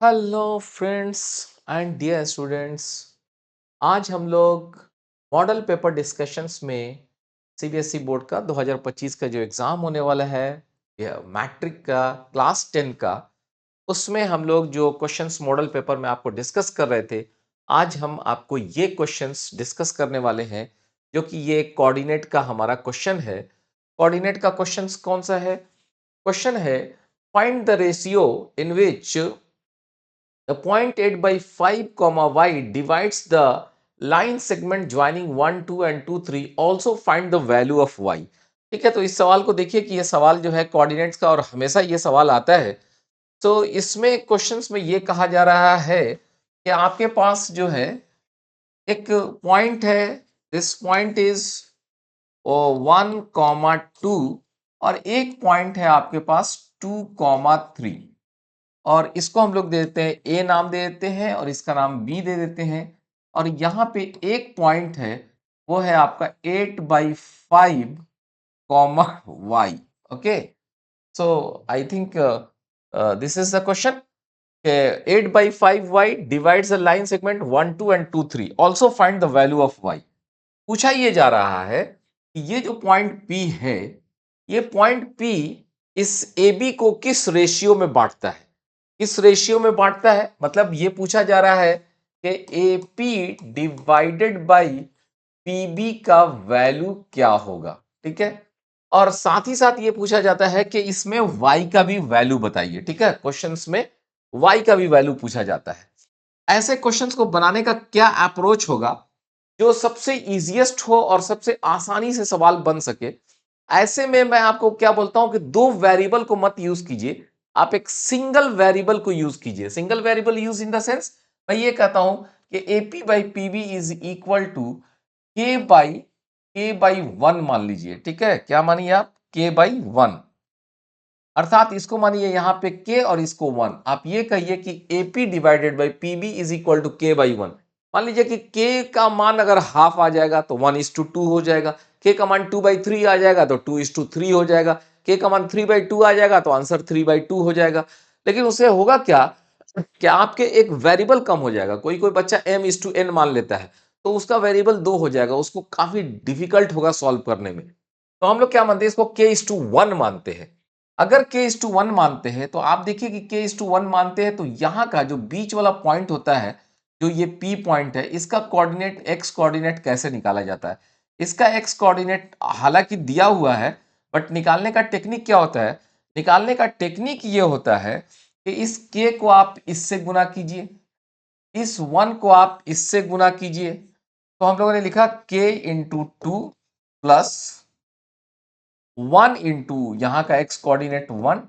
Hello friends and dear students. आज हम लोग मॉडल पेपर डिस्कशंस में सीबीएसई बोर्ड का 2025 का जो एग्ज़ाम होने वाला है, मैट्रिक का क्लास 10 का, उसमें हम लोग जो क्वेश्चंस मॉडल पेपर में आपको डिस्कस कर रहे थे, आज हम आपको ये क्वेश्चंस डिस्कस करने वाले हैं जो कि ये कोऑर्डिनेट का हमारा क्वेश्चन है। कोऑर्डिनेट का क्वेश्चंस कौन सा है? क्वेश्चन है, find the ratio in which the point 8 by 5 comma y divides the line segment joining 1 2 and 2 3, also find the value of y। ठीक है, तो इस सवाल को देखिए कि ये सवाल जो है कोऑर्डिनेट्स का, और हमेशा ये सवाल आता है। तो इसमें क्वेश्चंस में ये कहा जा रहा है कि आपके पास जो है एक पॉइंट है, दिस पॉइंट इज 1 2 और एक पॉइंट है आपके पास 2 3, और इसको हम लोग दे देते हैं ए नाम दे देते हैं और इसका नाम बी दे देते हैं। और यहाँ पे एक पॉइंट है, वो है आपका 8/5 कॉमा वाई। Okay, so I think this is the question. 8/5 y divides the line segment 1 2 and 2 3, also find the value of y। पूछा ये जा रहा है कि ये जो पॉइंट P है, ये पॉइंट P इस AB को किस रेशियो में बांटता है? किस रेशियो में बांटता है, मतलब ये पूछा जा रहा है कि AP डिवाइडेड बाय PB का वैल्यू क्या होगा। ठीक है, और साथ ही साथ ये पूछा जाता है कि इसमें Y का भी वैल्यू बताइए। ठीक है, क्वेश्चंस में Y का भी वैल्यू पूछा जाता है। ऐसे क्वेश्चंस को बनाने का क्या अप्रोच होगा जो सबसे इजीएस्ट हो और सबसे आसानी से सवाल बन सके? ऐसे में मैं आपको क्या बोलता हूं कि दो वेरिएबल को मत यूज कीजिए, आप एक सिंगल वेरिएबल को यूज कीजिए। Single variable use in the sense, मैं ये कहता हूं कि AP by PB is equal to K बाई 1 मान लीजिए। ठीक है, क्या मानिए आप? K/1, अर्थात इसको मानिए यहाँ पे K और इसको 1। आप ये कहिए कि AP divided by PB is equal to K/1। मान लीजिए कि K का मान अगर हाफ आ जाएगा तो 1:2 हो जाएगा, K का मान 2/3 आ जाएगा तो 2:3 हो जाएगा, K का मान 3/2 आ जाएगा तो आंसर 3/2 हो जाएगा। लेकिन उससे होगा क्या, क्या आपके एक वेरिएबल कम हो जाएगा। कोई कोई बच्चा m/n मान लेता है तो उसका वेरिएबल 2 हो जाएगा, उसको काफी डिफिकल्ट होगा सॉल्व करने में। तो हम लोग क्या मानते हैं, इसको K/1 मानते हैं। अगर K/1 मानते हैं तो आप देखिए कि K/1 मानते हैं तो यहाँ का जो बीच वाला पॉइंट होता है, जो ये P पॉइंट है, इसका कोऑर्डिनेट x कोऑर्डिनेट कैसे निकाला जाता है? इसका x कोऑर्डिनेट हालांकि दिया हुआ है, बट निकालने का टेक्निक क्या होता है? निकालने का टेक्निक ये होता है कि इस k को आप इससे गुना कीजिए, इस 1 को आप इससे गुना कीजिए। तो हम लोगों ने लिखा K/2 प्लस 1 इंटू यहाँ का x coordinate 1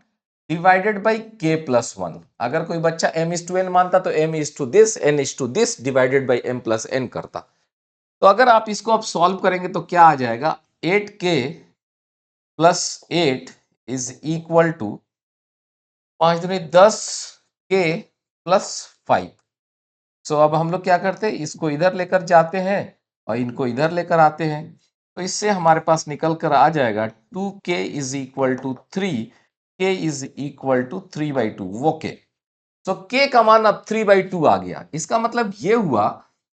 divided by K+1। अगर कोई बच्चा m/n मानता तो n/this डिवाइडेड बाई m+n करता। तो अगर आप इसको अब सॉल्व करेंगे तो क्या आ जाएगा, 8K plus 8 is equal to 5 दूनी 10 K प्लस 5। सो अब हम लोग क्या करते हैं, इसको इधर लेकर जाते हैं और इनको इधर लेकर आते हैं। तो इससे हमारे पास निकल कर आ जाएगा 2K is equal to 3, K is equal to 3/2। वो K, तो K का मान अब 3/2 आ गया। इसका मतलब ये हुआ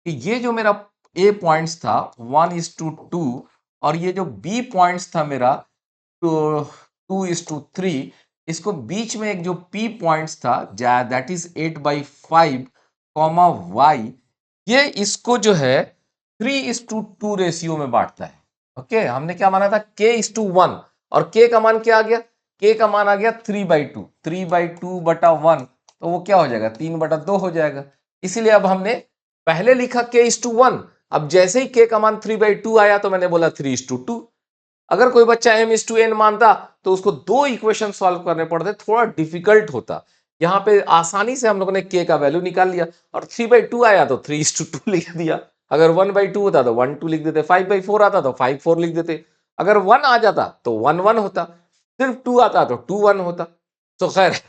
कि ये जो मेरा A पॉइंट्स था 1:2 और ये जो B पॉइंट्स था मेरा 2:3, इसको बीच में एक जो P पॉइंट्स था दैट इज 8/5 कॉमा y, ये इसको जो है 3:2 रेशियो में बांटता है। ओके, हमने क्या माना था, K/1, और K का मान क्या आ गया? K का मान आ गया 3/2, 3/2/1, तो वो क्या हो जाएगा, 3/2 हो जाएगा। इसीलिए अब हमने पहले लिखा K/1, अब जैसे ही K का मान 3/2 आया तो मैंने बोला 3:2। अगर कोई बच्चा m/n मानता तो उसको दो इक्वेशन सॉल्व करने पड़ते, थोड़ा डिफिकल्ट होता। यहाँ पे आसानी से हम लोगों ने K का वैल्यू निकाल लिया, और 3/2 आया तो 3:2 लिख दिया। अगर 1/2 होता तो 1:2 लिख देते, 5/4 आता तो 5/4 लिख देते, अगर 1 आ जाता तो 1/1 होता, सिर्फ 2 आता तो 2/1 होता। तो खैर,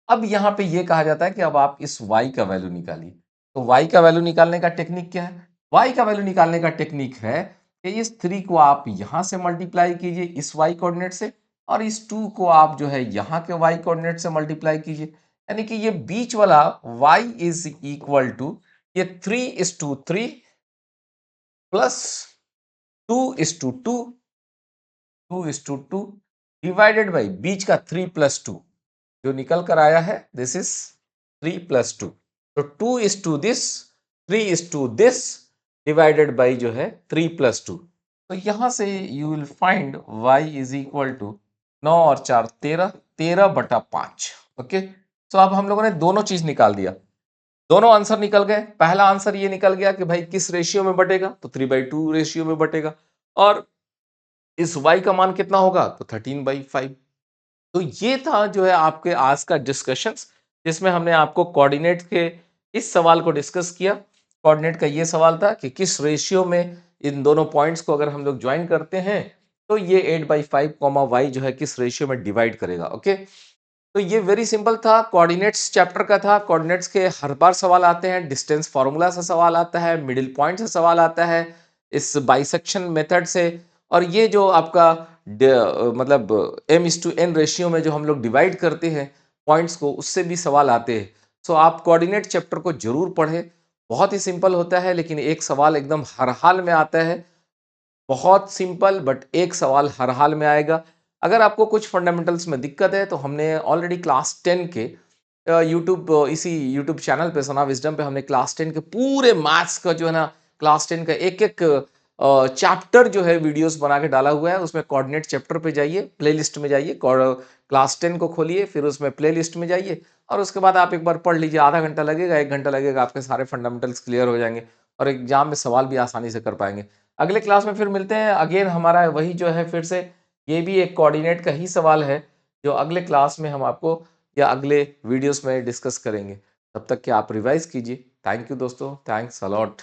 अब यहाँ पे ये कहा जाता है कि अब आप इस y का वैल्यू निकालिए। तो y का वैल्यू निकालने का टेक्निक क्या है? y का वैल्यू निकालने का टेक्निक है कि इस 3 को आप यहां से मल्टीप्लाई कीजिए इस y कोऑर्डिनेट से, और इस 2 को आप जो है यहाँ के y कोऑर्डिनेट से मल्टीप्लाई कीजिए। यानी कि ये बीच वाला y इज इक्वल टू ये 3:3 प्लस 2:2, 2:2 डिवाइडेड बाई बीच का 3+2 जो निकल कर आया है दिस इज 3+2। तो 2:, दिस 3:, दिस डिवाइडेड बाई जो है 3+2। तो यहां से you will find y is equal to 9 और 4 13, 13/5। ओके, तो अब हम लोगों ने दोनों चीज निकाल दिया, दोनों आंसर निकल गए। पहला आंसर ये निकल गया कि भाई किस रेशियो में बटेगा, तो 3/2 रेशियो में बटेगा, और इस y का मान कितना होगा, तो 13/5। तो ये था जो है आपके आज का डिस्कशंस, जिसमें हमने आपको कोऑर्डिनेट के इस सवाल को डिस्कस किया। कोऑर्डिनेट का ये सवाल था कि किस रेशियो में इन दोनों पॉइंट्स को अगर हम लोग ज्वाइन करते हैं तो ये 8/5 y जो है किस रेशियो में डिवाइड करेगा। ओके, तो ये वेरी सिंपल था, कोऑर्डिनेट्स चैप्टर का था। कोऑर्डिनेट्स के हर बार सवाल आते हैं, डिस्टेंस फार्मूला से सवाल आता है, मिडिल पॉइंट से सवाल आता है, इस बाइसेक्शन मेथड से, और ये जो आपका मतलब m:n रेशियो में जो हम लोग डिवाइड करते हैं पॉइंट्स को, उससे भी सवाल आते हैं। सो आप कोऑर्डिनेट चैप्टर को जरूर पढ़ें, बहुत ही सिंपल होता है, लेकिन एक सवाल एकदम हर हाल में आता है। बहुत सिंपल, बट एक सवाल हर हाल में आएगा। अगर आपको कुछ फंडामेंटल्स में दिक्कत है तो हमने ऑलरेडी क्लास 10 के यूट्यूब इसी यूट्यूब चैनल पे सना विजडम पे हमने क्लास 10 के पूरे मैथ्स का जो है ना, क्लास 10 का एक एक चैप्टर जो है वीडियोस बना के डाला हुआ है। उसमें कोऑर्डिनेट चैप्टर पे जाइए, प्लेलिस्ट में जाइए, क्लास 10 को खोलिए, फिर उसमें प्लेलिस्ट में जाइए, और उसके बाद आप एक बार पढ़ लीजिए। आधा घंटा लगेगा, 1 घंटा लगेगा, आपके सारे फंडामेंटल्स क्लियर हो जाएंगे और एग्जाम में सवाल भी आसानी से कर पाएंगे। अगले क्लास में फिर मिलते हैं। अगेन हमारा वही जो है, फिर से ये भी एक कोऑर्डिनेट का ही सवाल है जो अगले क्लास में हम आपको या अगले वीडियोस में डिस्कस करेंगे। तब तक कि आप रिवाइज कीजिए। थैंक यू दोस्तों, थैंक्स अ लॉट।